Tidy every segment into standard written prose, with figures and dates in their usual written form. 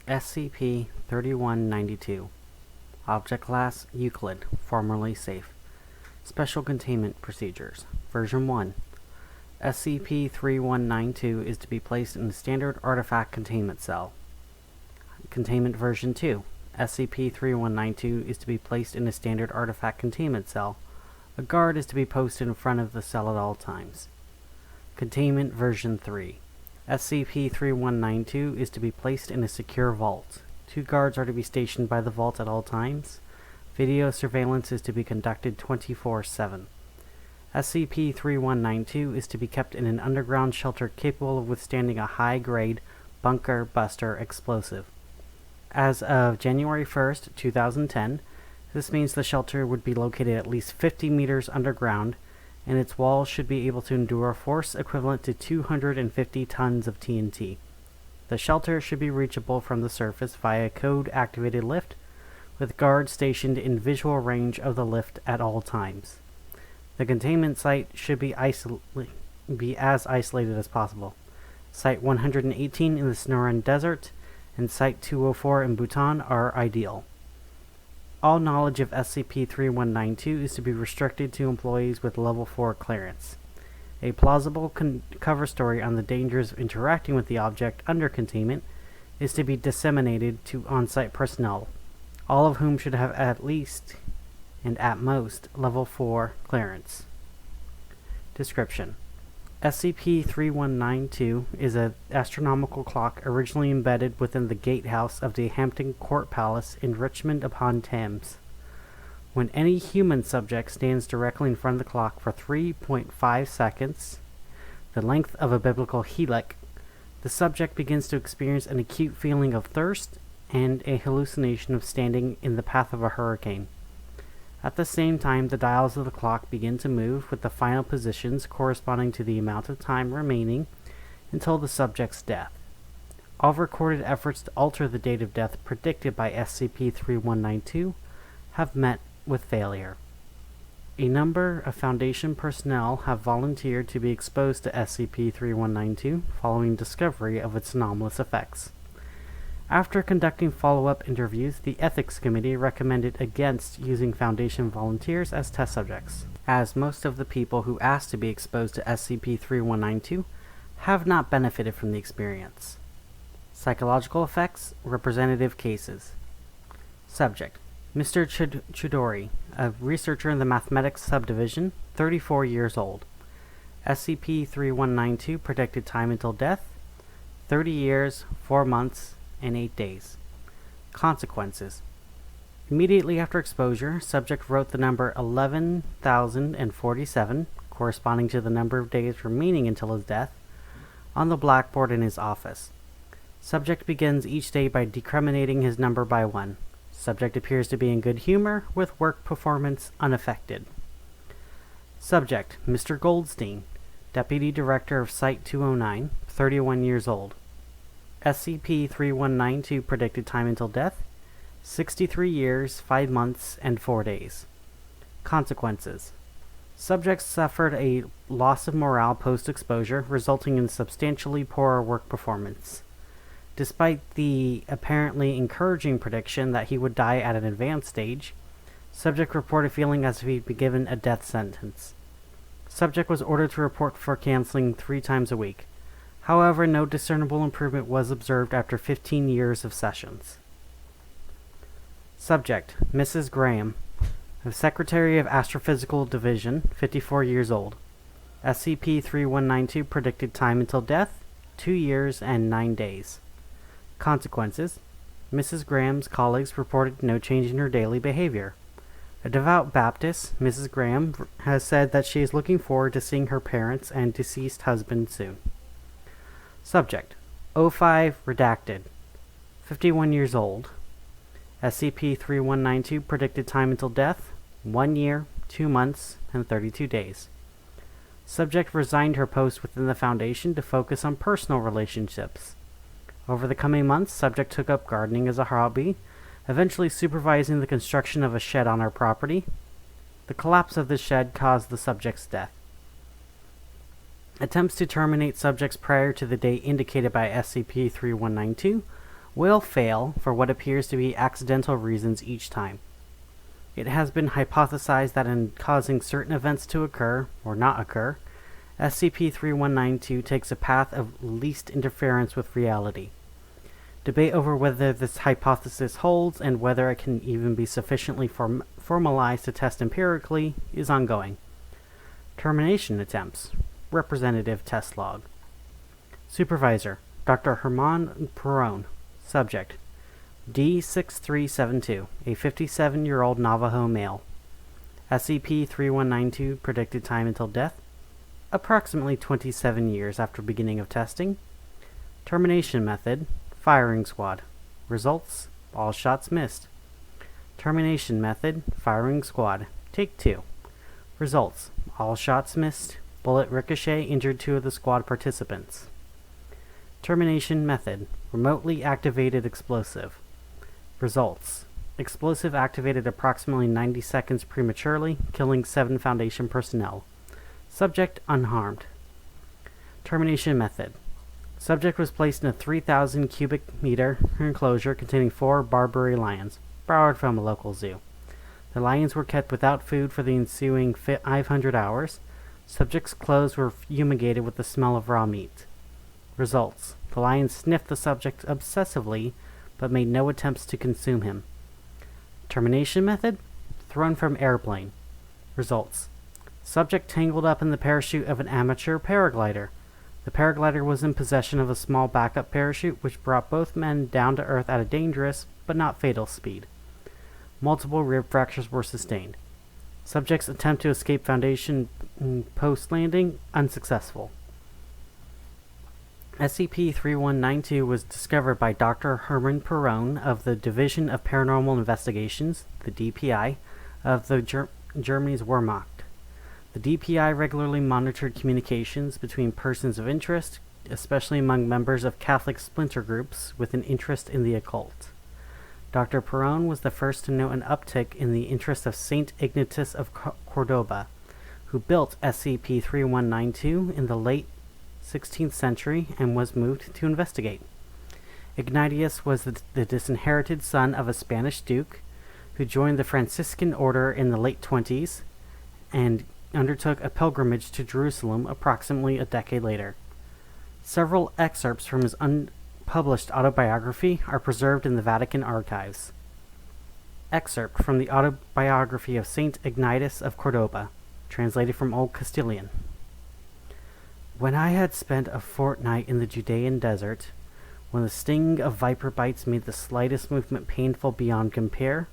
SCP-3192. Object Class Euclid, formerly Safe. Special Containment Procedures. Version 1. SCP-3192 is to be placed in the Standard Artifact Containment Cell. Containment Version 2. SCP-3192 is to be placed in a Standard Artifact Containment Cell. A guard is to be posted in front of the cell at all times. Containment Version 3. SCP-3192 is to be placed in a secure vault. 2 guards are to be stationed by the vault at all times. Video surveillance is to be conducted 24/7. SCP-3192 is to be kept in an underground shelter capable of withstanding a high-grade bunker buster explosive. As of January 1st, 2010, this means the shelter would be located at least 50 meters underground, and its walls should be able to endure a force equivalent to 250 tons of TNT. The shelter should be reachable from the surface via a code-activated lift, with guards stationed in visual range of the lift at all times. The containment site should be as isolated as possible. Site 118 in the Sonoran Desert and Site 204 in Bhutan are ideal. All knowledge of SCP-3192 is to be restricted to employees with Level 4 clearance. A plausible cover story on the dangers of interacting with the object under containment is to be disseminated to on-site personnel, all of whom should have at least, and at most, Level 4 clearance. Description: SCP-3192 is an astronomical clock originally embedded within the gatehouse of the Hampton Court Palace in Richmond upon Thames. When any human subject stands directly in front of the clock for 3.5 seconds, the length of a biblical helix, the subject begins to experience an acute feeling of thirst and a hallucination of standing in the path of a hurricane. At the same time, the dials of the clock begin to move, with the final positions corresponding to the amount of time remaining until the subject's death. All recorded efforts to alter the date of death predicted by SCP-3192 have met with failure. A number of Foundation personnel have volunteered to be exposed to SCP-3192 following discovery of its anomalous effects. After conducting follow-up interviews, the Ethics Committee recommended against using Foundation volunteers as test subjects, as most of the people who asked to be exposed to SCP-3192 have not benefited from the experience. Psychological effects, representative cases. Subject: Mr. Chudori, a researcher in the Mathematics Subdivision, 34 years old. SCP-3192 predicted time until death: 30 years, 4 months, and 8 days. Consequences: immediately after exposure, subject wrote the number 11,047, corresponding to the number of days remaining until his death, on the blackboard in his office. Subject begins each day by decreminating his number by 1. Subject appears to be in good humor, with work performance unaffected. Subject: Mr. Goldstein, Deputy Director of Site 209, 31 years old. SCP-3192 predicted time until death: 63 years, 5 months, and 4 days. Consequences: subject suffered a loss of morale post-exposure, resulting in substantially poorer work performance. Despite the apparently encouraging prediction that he would die at an advanced stage, subject reported feeling as if he'd been given a death sentence. Subject was ordered to report for counseling 3 times a week. However, no discernible improvement was observed after 15 years of sessions. Subject: Mrs. Graham, the Secretary of Astrophysical Division, 54 years old. SCP-3192 predicted time until death: 2 years and 9 days. Consequences: Mrs. Graham's colleagues reported no change in her daily behavior. A devout Baptist, Mrs. Graham has said that she is looking forward to seeing her parents and deceased husband soon. Subject: 05 Redacted, 51 years old. SCP-3192 predicted time until death: 1 year, 2 months, and 32 days. Subject resigned her post within the Foundation to focus on personal relationships. Over the coming months, subject took up gardening as a hobby, eventually supervising the construction of a shed on her property. The collapse of the shed caused the subject's death. Attempts to terminate subjects prior to the date indicated by SCP-3192 will fail for what appears to be accidental reasons each time. It has been hypothesized that in causing certain events to occur, or not occur, SCP-3192 takes a path of least interference with reality. Debate over whether this hypothesis holds and whether it can even be sufficiently formalized to test empirically is ongoing. Termination attempts. Representative test log. Supervisor, Dr. Herman Perron. Subject, D6372, a 57-year-old Navajo male. SCP-3192 predicted time until death, approximately 27 years after beginning of testing. Termination method, firing squad. Results, all shots missed. Termination method, firing squad. Take 2. Results, all shots missed. Bullet ricochet injured 2 of the squad participants. Termination method, remotely activated explosive. Results, explosive activated approximately 90 seconds prematurely, killing 7 Foundation personnel. Subject unharmed. Termination method. Subject was placed in a 3,000 cubic meter enclosure containing 4 Barbary lions, borrowed from a local zoo. The lions were kept without food for the ensuing 500 hours. Subject's clothes were fumigated with the smell of raw meat. Results. The lions sniffed the subject obsessively, but made no attempts to consume him. Termination method? Thrown from airplane. Results. Subject tangled up in the parachute of an amateur paraglider. The paraglider was in possession of a small backup parachute which brought both men down to earth at a dangerous, but not fatal speed. Multiple rib fractures were sustained. Subject's attempt to escape Foundation post-landing, unsuccessful. SCP-3192 was discovered by Dr. Herman Perron of the Division of Paranormal Investigations, the DPI, of the Germany's Wehrmacht. The DPI regularly monitored communications between persons of interest, especially among members of Catholic splinter groups with an interest in the occult. Dr. Perron was the first to note an uptick in the interest of Saint Ignatius of Cordoba, who built SCP-3192 in the late 16th century and was moved to investigate. Ignatius was the disinherited son of a Spanish duke who joined the Franciscan order in the late 20s and undertook a pilgrimage to Jerusalem approximately a decade later. Several excerpts from his unpublished autobiography are preserved in the Vatican archives. Excerpt from the autobiography of Saint Ignatius of Cordoba, translated from Old Castilian. When I had spent a fortnight in the Judean desert, when the sting of viper bites made the slightest movement painful beyond compare,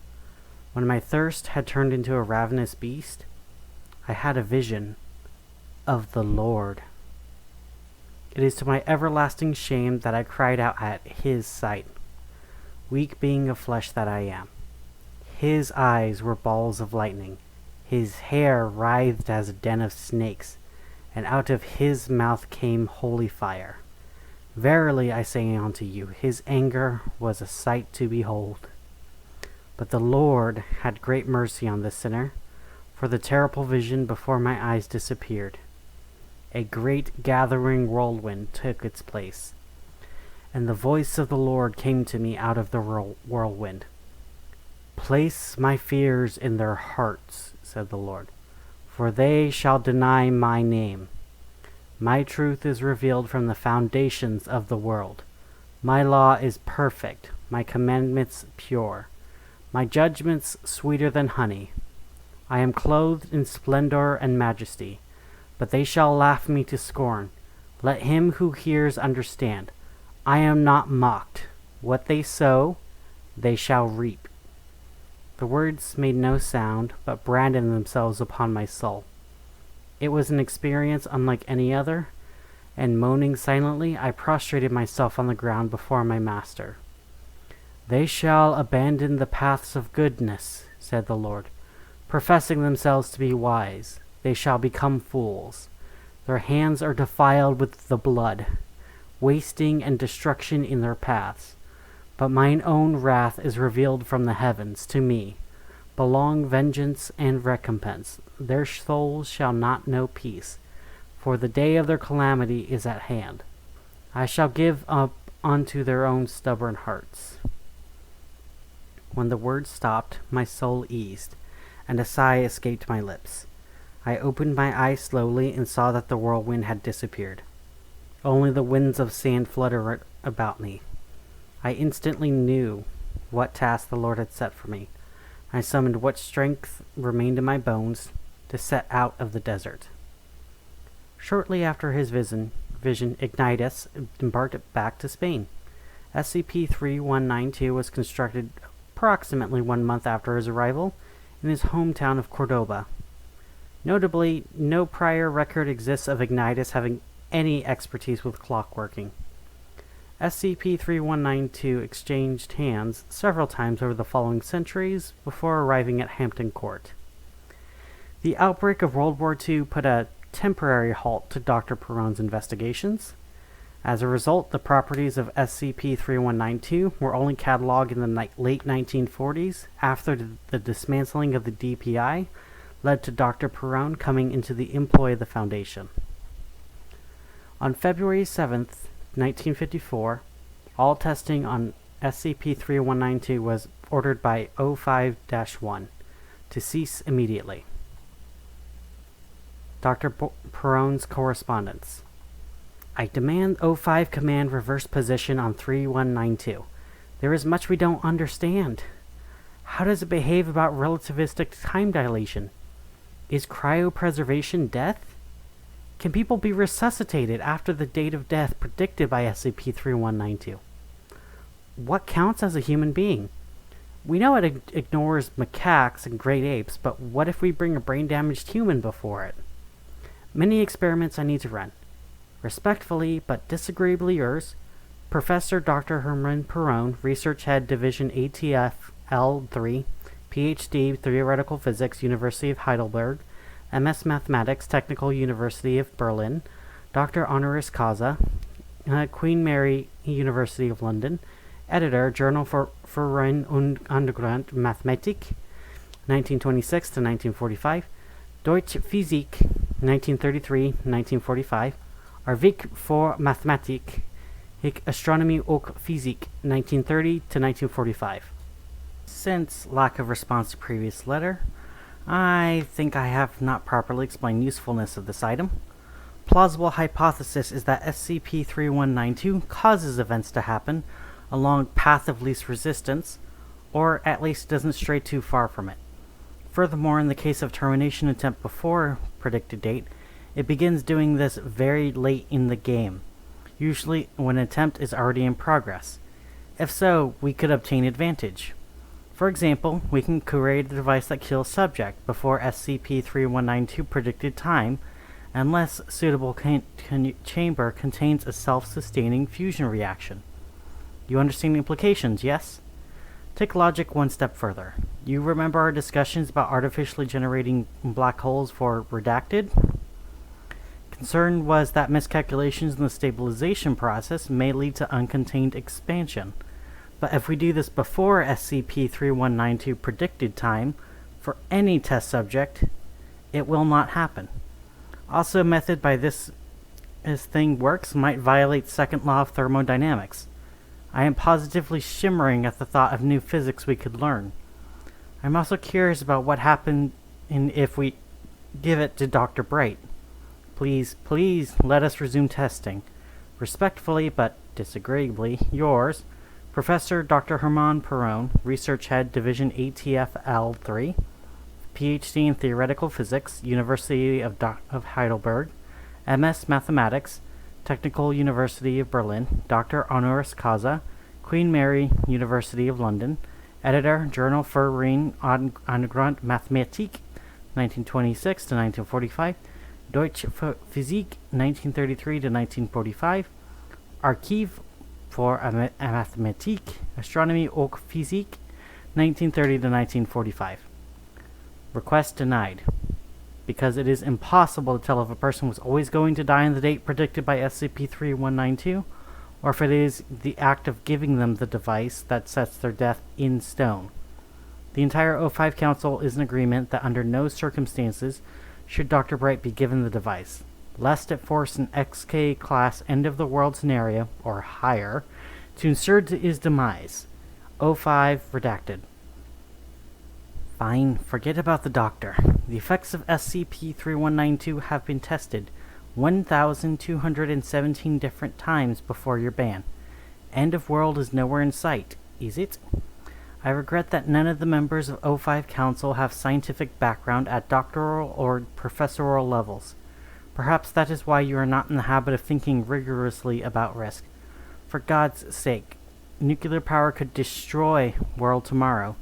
when my thirst had turned into a ravenous beast, I had a vision of the Lord. It is to my everlasting shame that I cried out at his sight, weak being of flesh that I am. His eyes were balls of lightning, his hair writhed as a den of snakes, and out of his mouth came holy fire. Verily I say unto you, his anger was a sight to behold. But the Lord had great mercy on the sinner, for the terrible vision before my eyes disappeared. A great gathering whirlwind took its place, and the voice of the Lord came to me out of the whirlwind. Place my fears in their hearts, said the Lord, for they shall deny my name. My truth is revealed from the foundations of the world. My law is perfect, my commandments pure, my judgments sweeter than honey. I am clothed in splendor and majesty, but they shall laugh me to scorn. Let him who hears understand. I am not mocked. What they sow, they shall reap. The words made no sound, but branded themselves upon my soul. It was an experience unlike any other, and moaning silently, I prostrated myself on the ground before my master. They shall abandon the paths of goodness, said the Lord. Professing themselves to be wise, they shall become fools. Their hands are defiled with the blood, wasting and destruction in their paths. But mine own wrath is revealed from the heavens. To me belong vengeance and recompense. Their souls shall not know peace, for the day of their calamity is at hand. I shall give up onto their own stubborn hearts. When the words stopped, my soul eased, and a sigh escaped my lips. I opened my eyes slowly and saw that the whirlwind had disappeared. Only the winds of sand fluttered about me. I instantly knew what task the Lord had set for me. I summoned what strength remained in my bones to set out of the desert. Shortly after his vision, Ignitus embarked back to Spain. SCP-3192 was constructed approximately 1 month after his arrival in his hometown of Cordoba. Notably, no prior record exists of Ignitus having any expertise with clockworking. SCP-3192 exchanged hands several times over the following centuries before arriving at Hampton Court. The outbreak of World War II put a temporary halt to Dr. Perron's investigations. As a result, the properties of SCP-3192 were only cataloged in the late 1940s after the dismantling of the DPI led to Dr. Perron coming into the employ of the Foundation. On February 7th, 1954, all testing on SCP-3192 was ordered by O5-1 to cease immediately. Dr. Perron's correspondence. I demand O5 Command reverse position on 3192. There is much we don't understand. How does it behave about relativistic time dilation? Is cryopreservation death? Can people be resuscitated after the date of death predicted by SCP-3192? What counts as a human being? We know it ignores macaques and great apes, but what if we bring a brain-damaged human before it? Many experiments I need to run. Respectfully, but disagreeably yours, Professor Dr. Herman Perron, Research Head, Division ATF L3, PhD, Theoretical Physics, University of Heidelberg, MS Mathematics, Technical University of Berlin, Dr. Honoris Causa, Queen Mary University of London, Editor, Journal for Verein und Mathematik, 1926 to 1945, Deutsche Physik, 1933-1945, Arvik for Mathematik, Astronomie och Physik, 1930 to 1945. Since lack of response to previous letter, I think I have not properly explained usefulness of this item. Plausible hypothesis is that SCP-3192 causes events to happen along path of least resistance, or at least doesn't stray too far from it. Furthermore, in the case of termination attempt before predicted date, it begins doing this very late in the game, usually when an attempt is already in progress. If so, we could obtain advantage. For example, we can create a device that kills subject before SCP-3192 predicted time, unless suitable chamber contains a self-sustaining fusion reaction. You understand the implications, yes? Take logic one step further. You remember our discussions about artificially generating black holes for redacted? Concern was that miscalculations in the stabilization process may lead to uncontained expansion. But if we do this before SCP-3192 predicted time, for any test subject, it will not happen. Also, a method by this thing works might violate second law of thermodynamics. I am positively shimmering at the thought of new physics we could learn. I'm also curious about what happened if we give it to Dr. Bright. Please let us resume testing. Respectfully, but disagreeably, yours, Professor Dr. Herman Perron, Research Head, Division ATF L3, PhD in Theoretical Physics, University of Heidelberg, MS Mathematics, Technical University of Berlin, Dr. Honoris Causa, Queen Mary University of London, Editor, Journal für Rein und Mathematik, 1926 to 1945, Deutsche Physik, 1933 to 1945, Archiv for Mathematik, Astronomie och Physik, 1930 to 1945. Request denied. Because it is impossible to tell if a person was always going to die on the date predicted by SCP-3192, or if it is the act of giving them the device that sets their death in stone. The entire O5 Council is in agreement that under no circumstances should Dr. Bright be given the device. lest it force an XK-class end-of-the-world scenario, or higher, to ensure his demise. O5 redacted. Fine, forget about the doctor. The effects of SCP-3192 have been tested 1,217 different times before your ban. End of world is nowhere in sight, is it? I regret that none of the members of O5 Council have scientific background at doctoral or professorial levels. Perhaps that is why you are not in the habit of thinking rigorously about risk. For God's sake, nuclear power could destroy world tomorrow.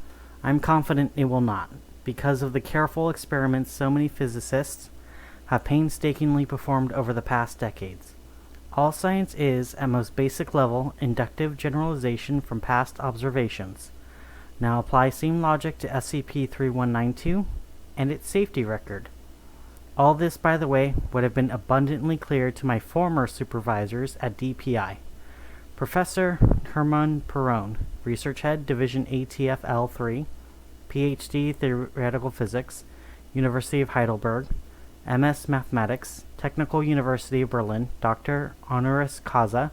I'm confident it will not, because of the careful experiments so many physicists have painstakingly performed over the past decades. All science is, at most basic level, inductive generalization from past observations. Now apply same logic to SCP-3192 and its safety record. All this, by the way, would have been abundantly clear to my former supervisors at DPI. Professor Hermann Perron, Research Head, Division ATF-L3, PhD Theoretical Physics, University of Heidelberg, MS Mathematics, Technical University of Berlin, Dr. Honoris Causa,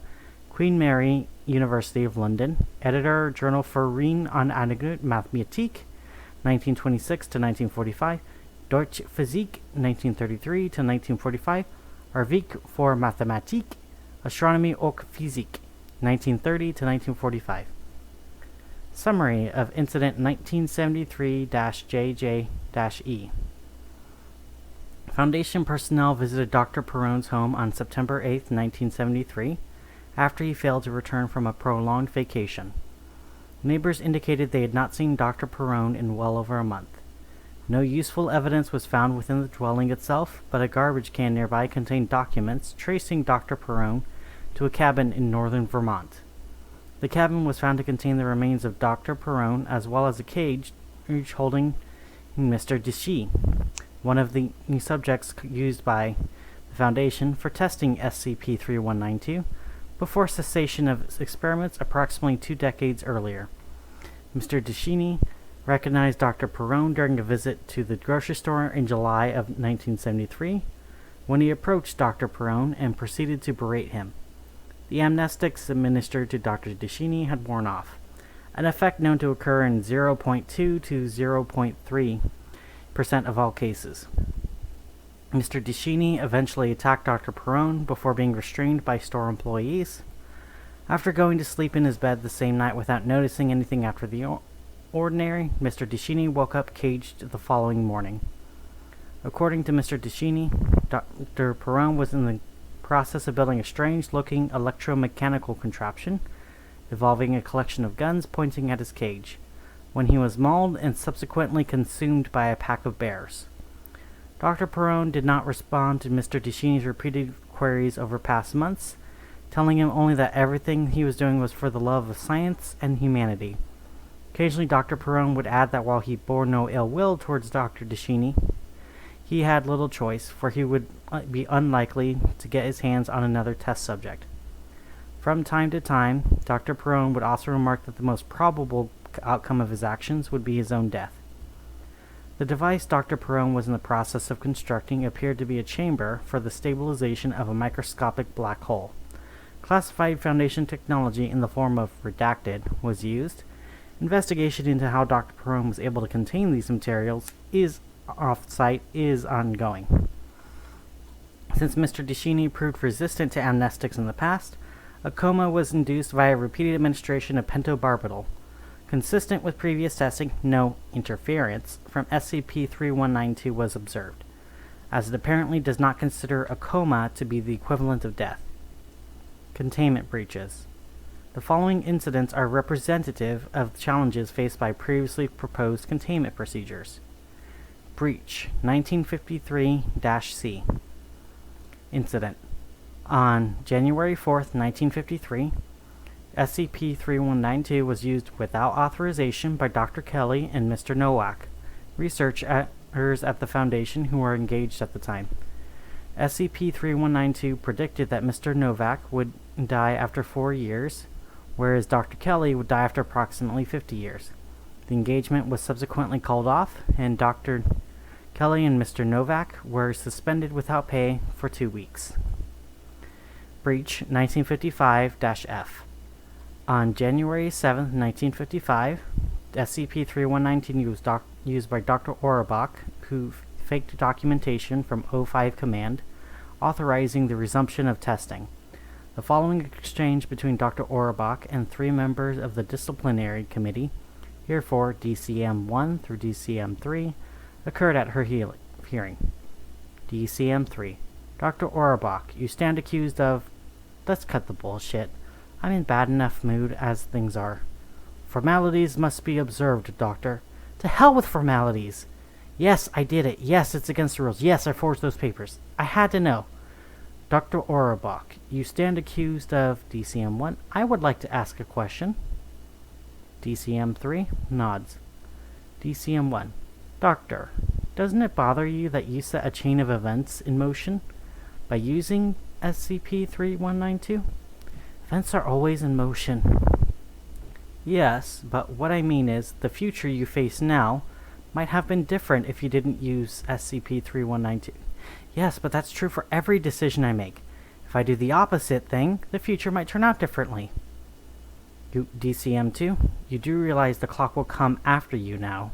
Queen Mary University of London, Editor, Journal für Reine und Angewandte Mathematik, 1926 to 1945, Deutsche Physik, 1933 to 1945, Arvik für Mathematik, Astronomie und Physik, 1930 to 1945. Summary of Incident 1973-JJ-E. Foundation personnel visited Dr. Perron's home on September 8, 1973, after he failed to return from a prolonged vacation. Neighbors indicated they had not seen Dr. Perron in well over a month. No useful evidence was found within the dwelling itself, but a garbage can nearby contained documents tracing Dr. Perron to a cabin in northern Vermont. The cabin was found to contain the remains of Dr. Perron, as well as a cage each holding Mr. Deschy, one of the subjects used by the Foundation for testing SCP-3192 before cessation of experiments approximately 2 decades earlier. Mr. Deschy recognized Dr. Perron during a visit to the grocery store in July of 1973, when he approached Dr. Perron and proceeded to berate him. The amnestics administered to Dr. Deschy had worn off, an effect known to occur in 0.2 to 0.3% of all cases. Mr. Deschy eventually attacked Dr. Perron before being restrained by store employees. After going to sleep in his bed the same night without noticing anything after the ordinary, Mr. Deschy woke up caged the following morning. According to Mr. Deschy, Dr. Perron was in the process of building a strange-looking electromechanical contraption involving a collection of guns pointing at his cage, when he was mauled and subsequently consumed by a pack of bears. Dr. Perron did not respond to Mr. Deschy's repeated queries over past months, telling him only that everything he was doing was for the love of science and humanity. Occasionally, Dr. Perron would add that while he bore no ill will towards Dr. Deschy, he had little choice, for he would be unlikely to get his hands on another test subject. From time to time, Dr. Perron would also remark that the most probable outcome of his actions would be his own death. The device Dr. Perron was in the process of constructing appeared to be a chamber for the stabilization of a microscopic black hole. Classified Foundation technology in the form of redacted was used. Investigation into how Dr. Perron was able to contain these materials off-site is ongoing. Since Mr. Deschy proved resistant to amnestics in the past, a coma was induced via repeated administration of pentobarbital. Consistent with previous testing, no interference from SCP-3192 was observed, as it apparently does not consider a coma to be the equivalent of death. Containment breaches. The following incidents are representative of challenges faced by previously proposed containment procedures. Breach 1953-C. Incident. On January 4th, 1953, SCP-3192 was used without authorization by Dr. Kelly and Mr. Nowak, researchers at the Foundation who were engaged at the time. SCP-3192 predicted that Mr. Novak would die after 4 years, whereas Dr. Kelly would die after approximately 50 years. The engagement was subsequently called off, and Dr. Kelly and Mr. Novak were suspended without pay for 2 weeks. Breach 1955-F. On January 7, 1955, SCP-3192 was used by Dr. Auerbach, who faked documentation from O5 Command, authorizing the resumption of testing. The following exchange between Dr. Auerbach and 3 members of the Disciplinary Committee, herefore DCM-1 through DCM-3, occurred at her hearing. DCM-3. Dr. Auerbach, you stand accused of... Let's cut the bullshit. I'm in bad enough mood as things are. Formalities must be observed, Doctor. To hell with formalities! Yes, I did it. Yes, it's against the rules. Yes, I forged those papers. I had to know. Dr. Auerbach, you stand accused of DCM-1. I would like to ask a question. DCM-3 nods. DCM-1. Doctor, doesn't it bother you that you set a chain of events in motion by using SCP-3192? Events are always in motion. Yes, but what I mean is, the future you face now might have been different if you didn't use SCP-3192. Yes, but that's true for every decision I make. If I do the opposite thing, the future might turn out differently. DCM-2, you do realize the clock will come after you now.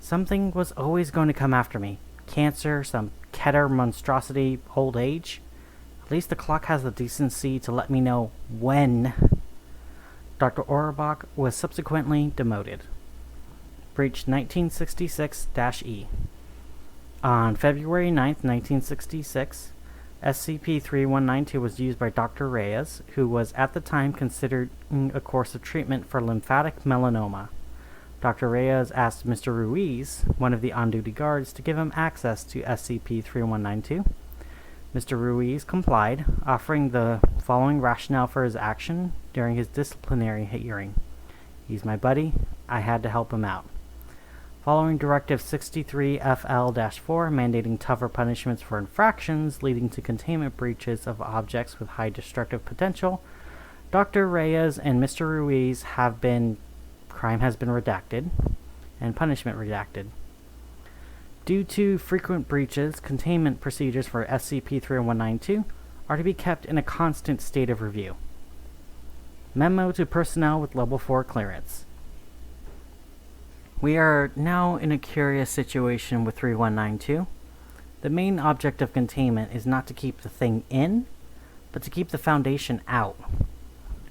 Something was always going to come after me. Cancer, some Keter monstrosity, old age. At least the clock has the decency to let me know when. Dr. Auerbach was subsequently demoted. Breach 1966-E. On February 9th, 1966, SCP-3192 was used by Dr. Reyes, who was at the time considering a course of treatment for lymphatic melanoma. Dr. Reyes asked Mr. Ruiz, one of the on-duty guards, to give him access to SCP-3192. Mr. Ruiz complied, offering the following rationale for his action during his disciplinary hearing. He's my buddy. I had to help him out. Following Directive 63FL-4 mandating tougher punishments for infractions leading to containment breaches of objects with high destructive potential, Dr. Reyes and Mr. Ruiz crime has been redacted, and punishment redacted. Due to frequent breaches, containment procedures for SCP-3192 are to be kept in a constant state of review. Memo to personnel with Level 4 clearance. We are now in a curious situation with 3192. The main object of containment is not to keep the thing in, but to keep the Foundation out.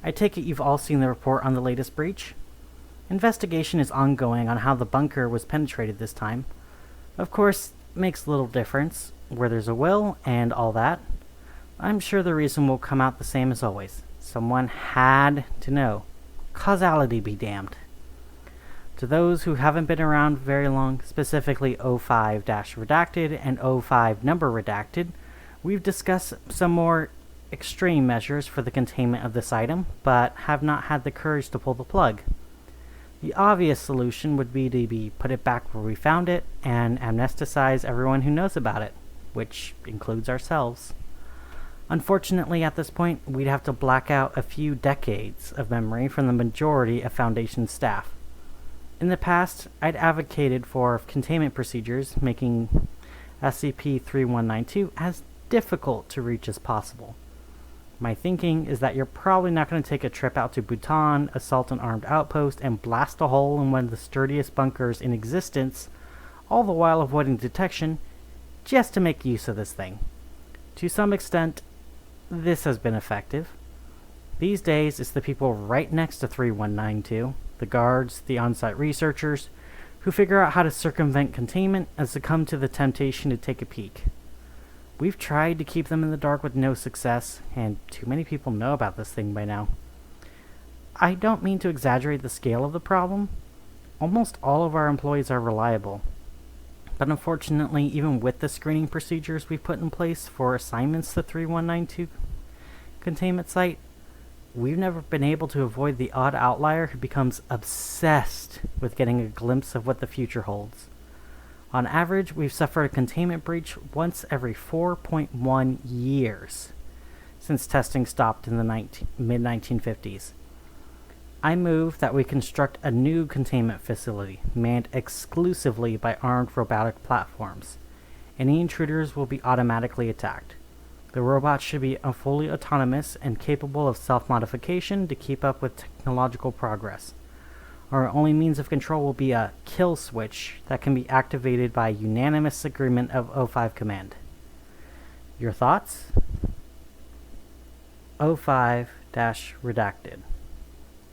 I take it you've all seen the report on the latest breach? Investigation is ongoing on how the bunker was penetrated this time. Of course, it makes little difference where there's a will and all that. I'm sure the reason will come out the same as always. Someone had to know. Causality be damned. To those who haven't been around very long, specifically O5-redacted and O5 number redacted, we've discussed some more extreme measures for the containment of this item, but have not had the courage to pull the plug. The obvious solution would be to put it back where we found it and amnesticize everyone who knows about it, which includes ourselves. Unfortunately, at this point, we'd have to black out a few decades of memory from the majority of Foundation staff. In the past, I'd advocated for containment procedures, making SCP-3192 as difficult to reach as possible. My thinking is that you're probably not going to take a trip out to Bhutan, assault an armed outpost, and blast a hole in one of the sturdiest bunkers in existence, all the while avoiding detection, just to make use of this thing. To some extent, this has been effective. These days, it's the people right next to 3192, the guards, the on-site researchers, who figure out how to circumvent containment and succumb to the temptation to take a peek. We've tried to keep them in the dark with no success, and too many people know about this thing by now. I don't mean to exaggerate the scale of the problem. Almost all of our employees are reliable. But unfortunately, even with the screening procedures we've put in place for assignments to 3192 containment site, we've never been able to avoid the odd outlier who becomes obsessed with getting a glimpse of what the future holds. On average, we've suffered a containment breach once every 4.1 years since testing stopped in the mid-1950s. I move that we construct a new containment facility, manned exclusively by armed robotic platforms. Any intruders will be automatically attacked. The robots should be fully autonomous and capable of self-modification to keep up with technological progress. Our only means of control will be a kill switch that can be activated by unanimous agreement of O5 Command. Your thoughts? O5-redacted.